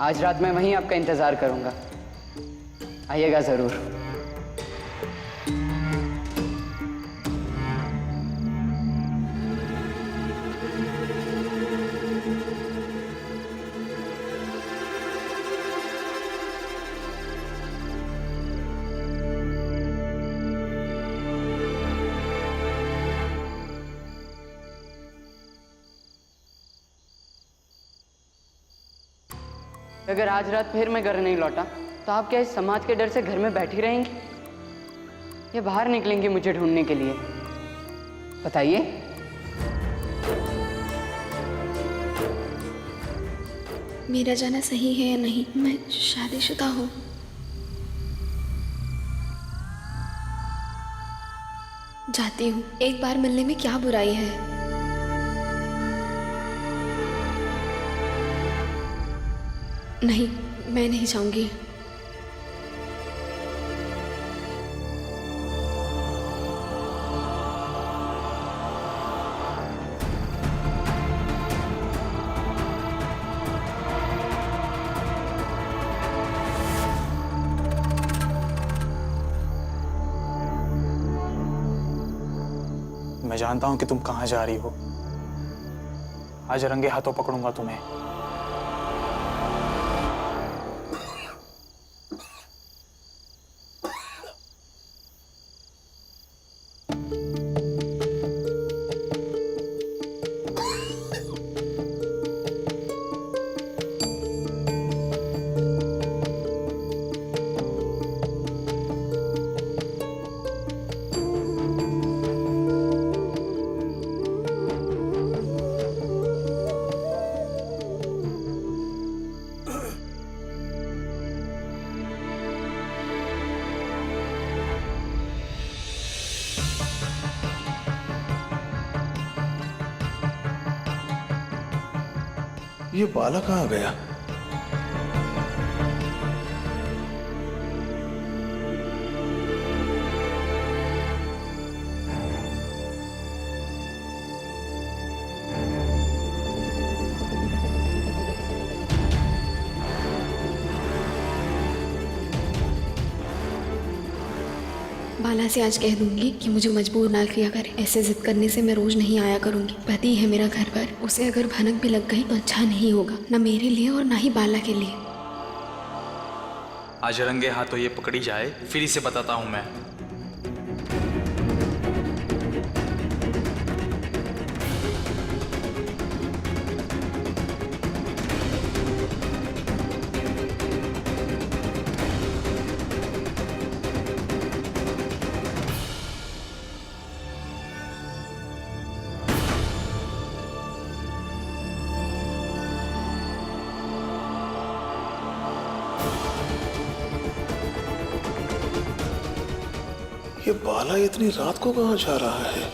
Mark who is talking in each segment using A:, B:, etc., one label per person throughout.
A: आज रात मैं वहीं आपका इंतजार करूंगा, आइएगा जरूर। अगर आज रात फिर मैं घर नहीं लौटा तो आप क्या इस समाज के डर से घर में बैठी रहेंगी या बाहर निकलेंगी मुझे ढूंढने के लिए? बताइए।
B: मेरा जाना सही है या नहीं? मैं शादीशुदा हूँ। जाती हूँ, एक बार मिलने में क्या बुराई है? नहीं, मैं नहीं जाऊंगी।
C: मैं जानता हूं कि तुम कहां जा रही हो। आज रंगे हाथों पकड़ूंगा तुम्हें।
D: ये बाला कहाँ गया?
B: बाला से आज कह दूंगी कि मुझे मजबूर ना किया करे। ऐसे जिद करने से मैं रोज नहीं आया करूंगी। पति है मेरा घर पर, उसे अगर भनक भी लग गई तो अच्छा नहीं होगा, ना मेरे लिए और ना ही बाला के लिए।
C: आज रंगे हाथों ये पकड़ी जाए, फिर इसे बताता हूं मैं।
D: ये बाला इतनी रात को कहाँ जा रहा है?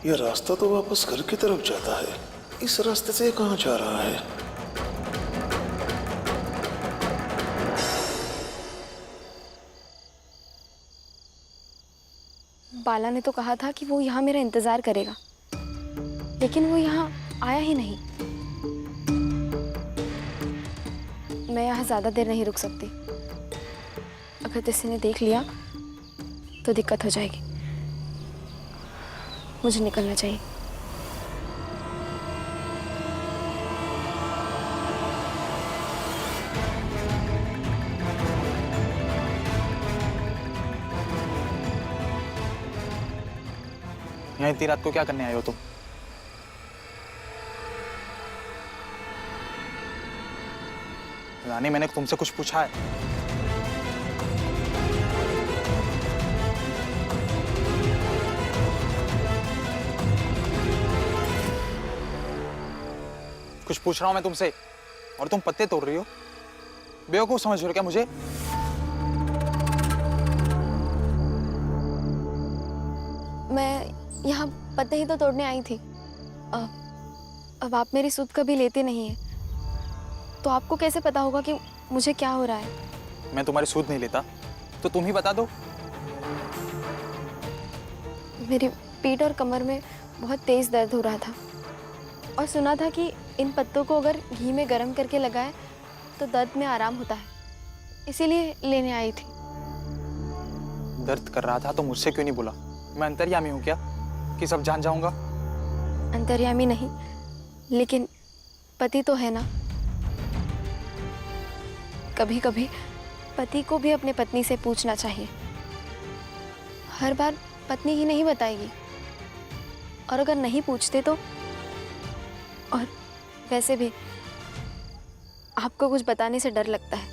D: यह रास्ता तो वापस घर की तरफ जाता है। इस रास्ते से कहाँ जा रहा है?
B: बाला ने तो कहा था कि वो यहाँ मेरा इंतजार करेगा, लेकिन वो यहाँ आया ही नहीं। मैं यहाँ ज्यादा देर नहीं रुक सकती। अगर किसी ने देख लिया तो दिक्कत हो जाएगी। मुझे निकलना चाहिए।
C: यहाँ इतनी रात को क्या करने आए हो तुम? रानी, मैंने तुमसे कुछ पूछा है? कुछ पूछ रहा हूं मैं तुमसे और तुम पत्ते तोड़ रही हो। बेवकूफ समझ रहे हो क्या मुझे?
B: मैं यहाँ पत्ते ही तो तोड़ने आई थी। अब आप मेरी सुध कभी लेते नहीं हैं, तो आपको कैसे पता होगा कि मुझे क्या हो रहा है?
C: मैं तुम्हारी सूद नहीं लेता, तो तुम ही बता दो।
B: मेरी पीठ और कमर में बहुत तेज दर्द हो रहा था और सुना था कि इन पत्तों को अगर घी में गर्म करके लगाए तो दर्द में आराम होता है, इसीलिए लेने आई थी।
C: दर्द कर रहा था तो मुझसे क्यों नहीं बोला? मैं अंतर्यामी हूँ क्या कि सब जान जाऊंगा?
B: अंतर्यामी नहीं, लेकिन पति तो है ना। कभी कभी पति को भी अपने पत्नी से पूछना चाहिए। हर बार पत्नी ही नहीं बताएगी, और अगर नहीं पूछते तो। और वैसे भी आपको कुछ बताने से डर लगता है।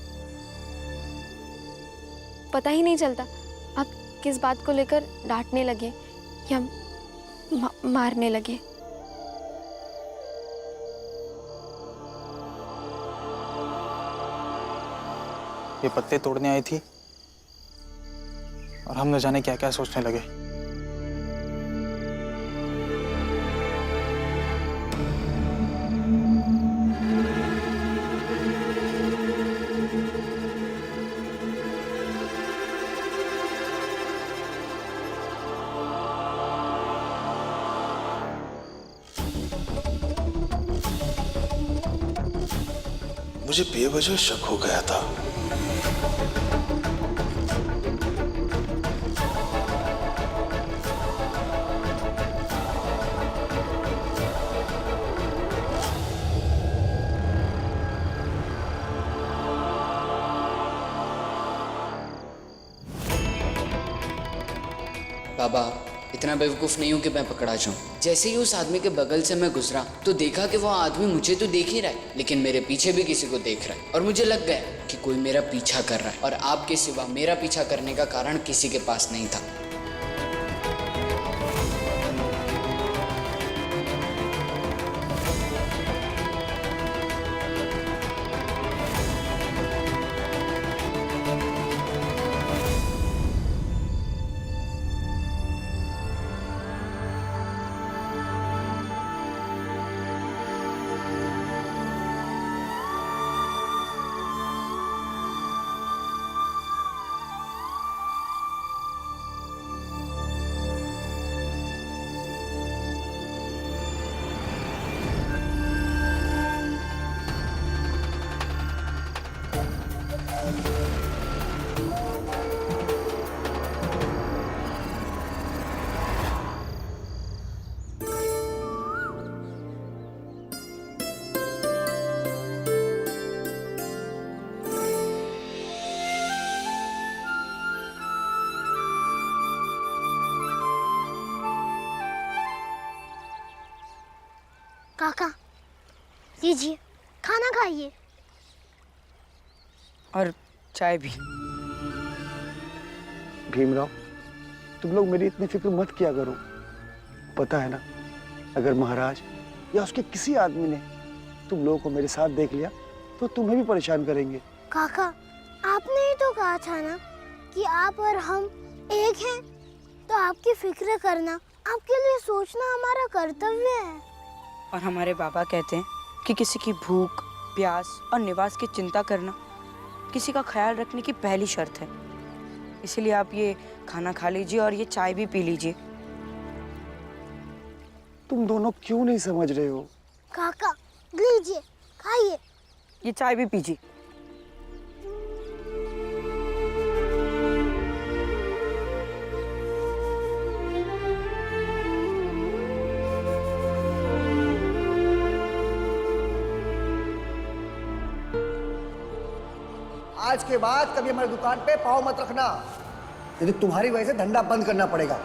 B: पता ही नहीं चलता आप किस बात को लेकर डांटने लगे या मारने लगे।
C: ये पत्ते तोड़ने आई थी और हम न जाने क्या क्या सोचने लगे।
D: मुझे बेवजह शक हो गया था।
A: बाबा, इतना बेवकूफ़ नहीं हूँ कि मैं पकड़ा जाऊँ। जैसे ही उस आदमी के बगल से मैं गुजरा तो देखा कि वो आदमी मुझे तो देख ही रहा है, लेकिन मेरे पीछे भी किसी को देख रहा है। और मुझे लग गया कि कोई मेरा पीछा कर रहा है, और आपके सिवा मेरा पीछा करने का कारण किसी के पास नहीं था।
E: काका, लीजिए, खाना खाइए।
A: और चाय भी।
F: भीमराव, तुम लोग मेरी इतनी फिक्र मत किया करो। पता है ना, अगर महाराज या उसके किसी आदमी ने तुम लोगों को मेरे साथ देख लिया तो तुम्हें भी परेशान करेंगे।
E: काका, आपने ही तो कहा था ना कि आप और हम एक हैं, तो आपकी फिक्र करना, आपके लिए सोचना हमारा कर्तव्य है।
G: और हमारे बाबा कहते हैं कि किसी की भूख, प्यास और निवास की चिंता करना किसी का ख्याल रखने की पहली शर्त है। इसलिए आप ये खाना खा लीजिए और ये चाय भी पी लीजिए।
F: तुम दोनों क्यों नहीं समझ रहे हो?
E: काका, लीजिए, खाइए।
G: ये चाय भी पीजिए।
H: आज के बाद कभी हमारी दुकान पे पाँव मत रखना, यदि तुम्हारी वजह से धंधा बंद करना पड़ेगा।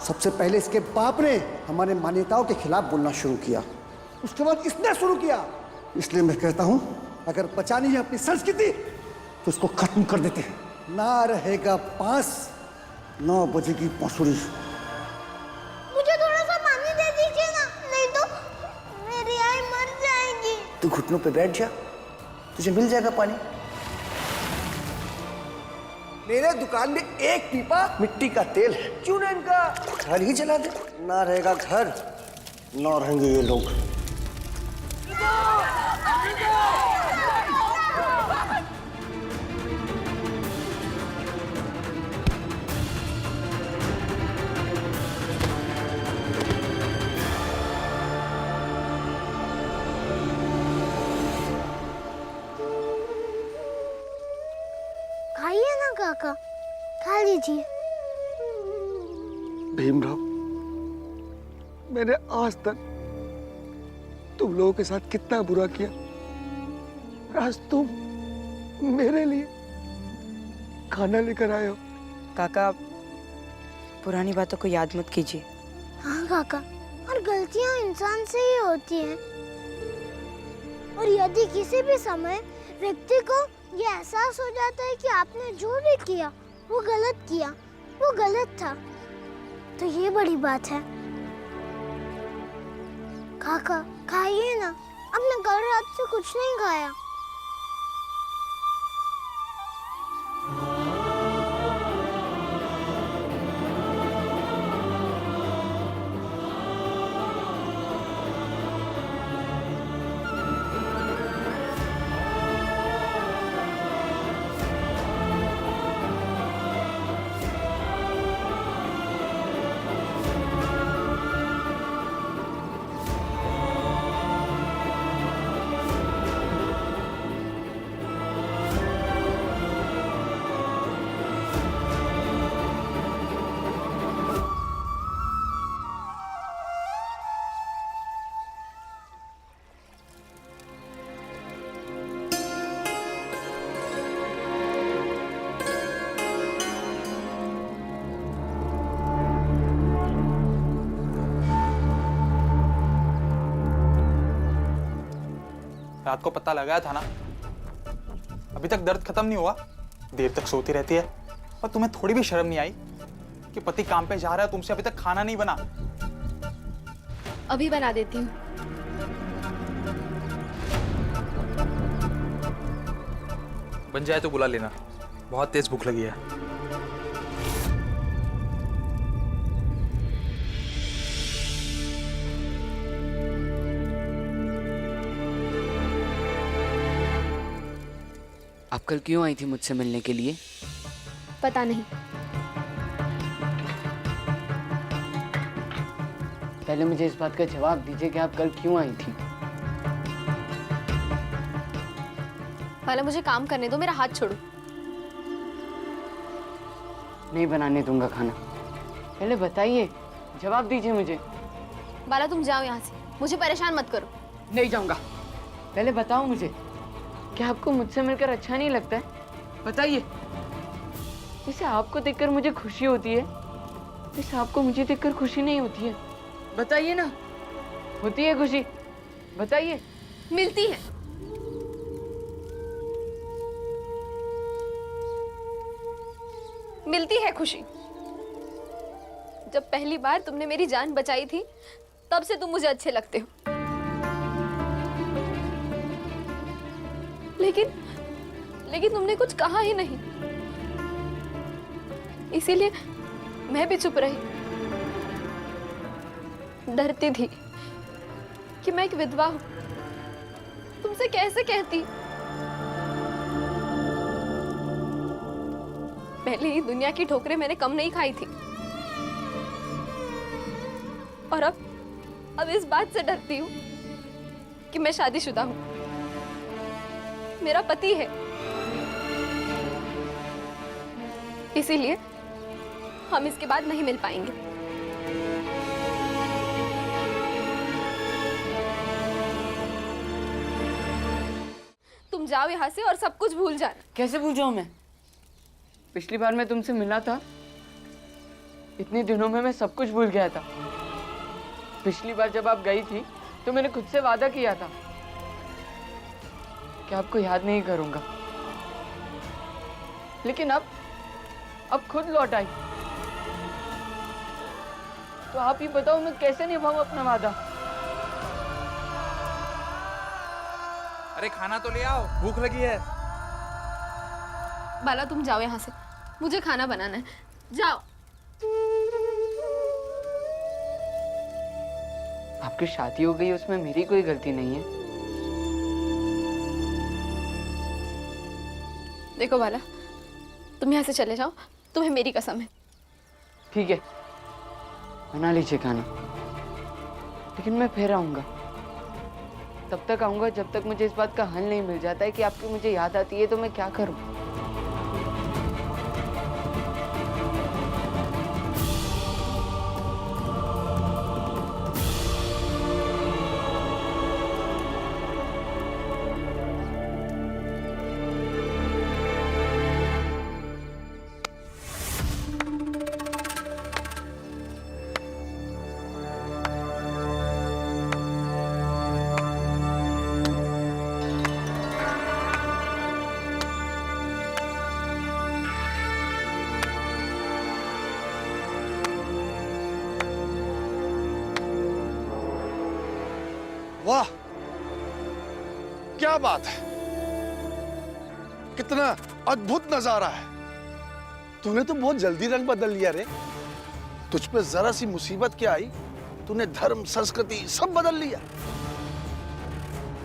H: सबसे पहले इसके बाप ने हमारे मान्यताओं के खिलाफ बोलना शुरू किया, उसके बाद इसने शुरू किया। इसलिए मैं कहता हूं, अगर बचानी है अपनी संस्कृति तो इसको खत्म कर देते हैं। ना रहेगा बांस, ना बजेगी बांसुरी।
E: मुझे थोड़ा सा पानी दे दीजिए ना, नहीं तो मेरी आई मर जाएगी।
H: तू घुटनों पे बैठ जा, तुझे मिल जाएगा पानी। मेरे दुकान में एक पीपा मिट्टी का तेल है, क्यों ना इनका घर ही जला दे। ना रहेगा घर, ना रहेंगे ये लोग।
E: खाइए ना काका, खा लीजिए।
F: भीमराव, मैंने आज तक तुम लोगों के साथ कितना बुरा किया, आज तुम मेरे लिए खाना लेकर आए हो।
G: काका, पुरानी बातों को याद मत कीजिए।
E: हाँ काका, और गलतियां इंसान से ही होती हैं। और यदि किसी भी समय व्यक्ति को ये एहसास हो जाता है कि आपने जो भी किया वो गलत किया, वो गलत था, तो ये बड़ी बात है। काका खाइए ना, आपने कल रात से कुछ नहीं खाया।
C: रात को पता लगाया था ना, अभी तक दर्द खत्म नहीं हुआ, देर तक सोती रहती है। और तुम्हें थोड़ी भी शर्म नहीं आई कि पति काम पे जा रहा है, तुमसे अभी तक खाना नहीं बना?
B: अभी बना देती हूँ।
I: बन जाए तो बुला लेना, बहुत तेज भूख लगी है।
A: आप कल क्यों आई थी मुझसे मिलने के लिए?
B: पता नहीं।
A: पहले मुझे इस बात का जवाब दीजिए कि आप कल क्यों आई थी?
B: पहले मुझे काम करने दो, मेरा हाथ छोड़ो।
A: नहीं बनाने दूंगा खाना। पहले बताइए, जवाब दीजिए मुझे।
B: बाला तुम जाओ यहाँ से, मुझे परेशान मत करो।
A: नहीं जाऊंगा। पहले बताओ मुझे, क्या आपको मुझसे मिलकर अच्छा नहीं लगता है? बताइए। जैसे आपको देखकर मुझे खुशी होती है, वैसे आपको मुझे देखकर खुशी नहीं होती है। बताइए ना, होती है खुशी? बताइए।
B: मिलती है। मिलती है खुशी। जब पहली बार तुमने मेरी जान बचाई थी, तब से तुम मुझे अच्छे लगते हो। लेकिन तुमने कुछ कहा ही नहीं, इसीलिए मैं भी चुप रही। डरती थी कि मैं एक विधवा हूं, तुमसे कैसे कहती। पहले ही दुनिया की ठोकरें मैंने कम नहीं खाई थी, और अब इस बात से डरती हूँ कि मैं शादीशुदा हूँ, मेरा पति है। इसीलिए हम इसके बाद नहीं मिल पाएंगे। तुम जाओ यहाँ से और सब कुछ भूल जाना।
A: कैसे भूल जाऊं मैं? पिछली बार मैं तुमसे मिला था
J: इतने दिनों में मैं सब कुछ भूल गया था। पिछली बार जब आप गई थी तो मैंने खुद से वादा किया था कि आपको याद नहीं करूंगा, लेकिन अब खुद लौट आई। तो आप ही बताओ मैं कैसे निभाऊं अपना वादा।
I: अरे खाना तो ले आओ, भूख लगी है।
B: बाला तुम जाओ यहाँ से, मुझे खाना बनाना है, जाओ।
J: आपकी शादी हो गई उसमें मेरी कोई गलती नहीं है।
B: देखो बाला, तुम यहाँ से चले जाओ, तुम्हें मेरी कसम है।
J: ठीक है, बना लीजिए खाना, लेकिन मैं फिर आऊंगा। तब तक आऊंगा जब तक मुझे इस बात का हल नहीं मिल जाता है कि आपकी मुझे याद आती है तो मैं क्या करूं।
D: वाह, क्या बात है, कितना अद्भुत नजारा है। तूने तो बहुत जल्दी रंग बदल लिया रे। तुझ पे जरा सी मुसीबत क्या आई, तूने धर्म संस्कृति सब बदल लिया।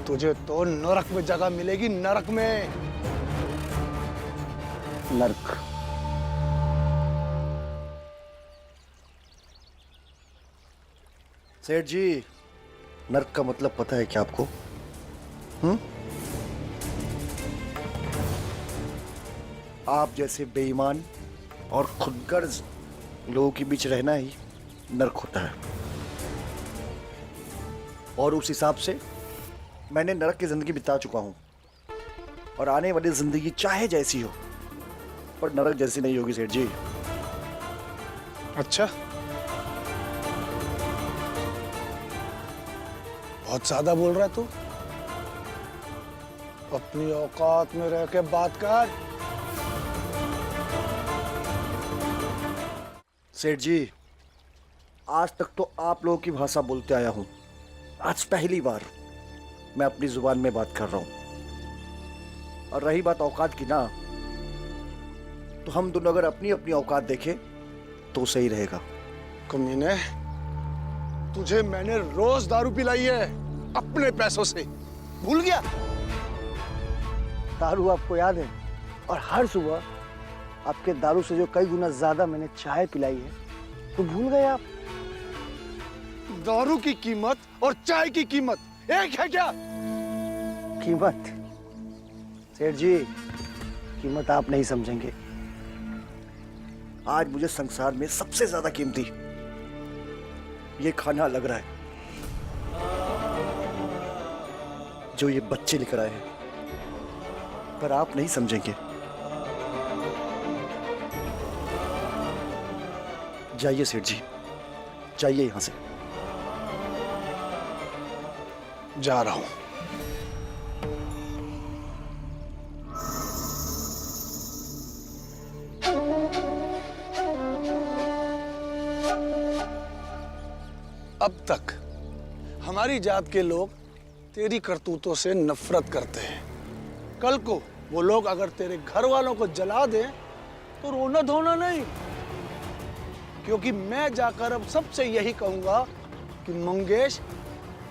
D: तुझे तो नरक में जगह मिलेगी, नरक में।
F: नरक? सेठ जी, नरक का मतलब पता है क्या आपको? आप जैसे बेईमान और खुदगर्ज लोगों के बीच रहना ही नरक होता है। और उस हिसाब से मैंने नरक की जिंदगी बिता चुका हूं, और आने वाली जिंदगी चाहे जैसी हो पर नरक जैसी नहीं होगी सेठ जी।
D: अच्छा, बहुत ज्यादा बोल रहा है तू। अपनी औकात में रह के बात कर।
F: सेठ जी, आज तक तो आप लोगों की भाषा बोलते आया हूं, आज पहली बार मैं अपनी जुबान में बात कर रहा हूं। और रही बात औकात की ना, तो हम दोनों अगर अपनी अपनी औकात देखें तो सही रहेगा।
D: कमीने, तुझे मैंने रोज दारू पिलाई है अपने पैसों से, भूल गया?
F: दारू आपको याद है? और हर सुबह आपके दारू से जो कई गुना ज्यादा मैंने चाय पिलाई है, तो भूल गए आप?
D: दारू की कीमत और चाय की कीमत एक है क्या?
F: कीमत? सेठ जी, कीमत आप नहीं समझेंगे। आज मुझे संसार में सबसे ज्यादा कीमती ये खाना लग रहा है जो ये बच्चे लेकर आए हैं, पर आप नहीं समझेंगे। जाइए सेठ जी, जाइए यहां से।
D: जा रहा हूं। अब तक हमारी जात के लोग तेरी करतूतों से नफरत करते हैं। कल को वो लोग अगर तेरे घर वालों को जला दें तो रोना धोना नहीं, क्योंकि मैं जाकर अब सबसे यही कहूंगा कि मंगेश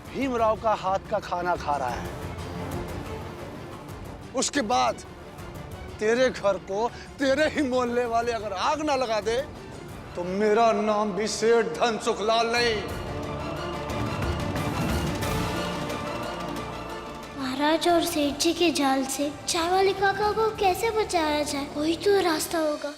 D: भीमराव का हाथ का खाना खा रहा है। उसके बाद तेरे घर को तेरे ही मोहल्ले वाले अगर आग ना लगा दे तो मेरा नाम भी सेठ धन सुखलाल नहीं।
E: महाराज और सेठ जी के जाल से चाय वाले काका को कैसे बचाया जाए, वही तो रास्ता होगा।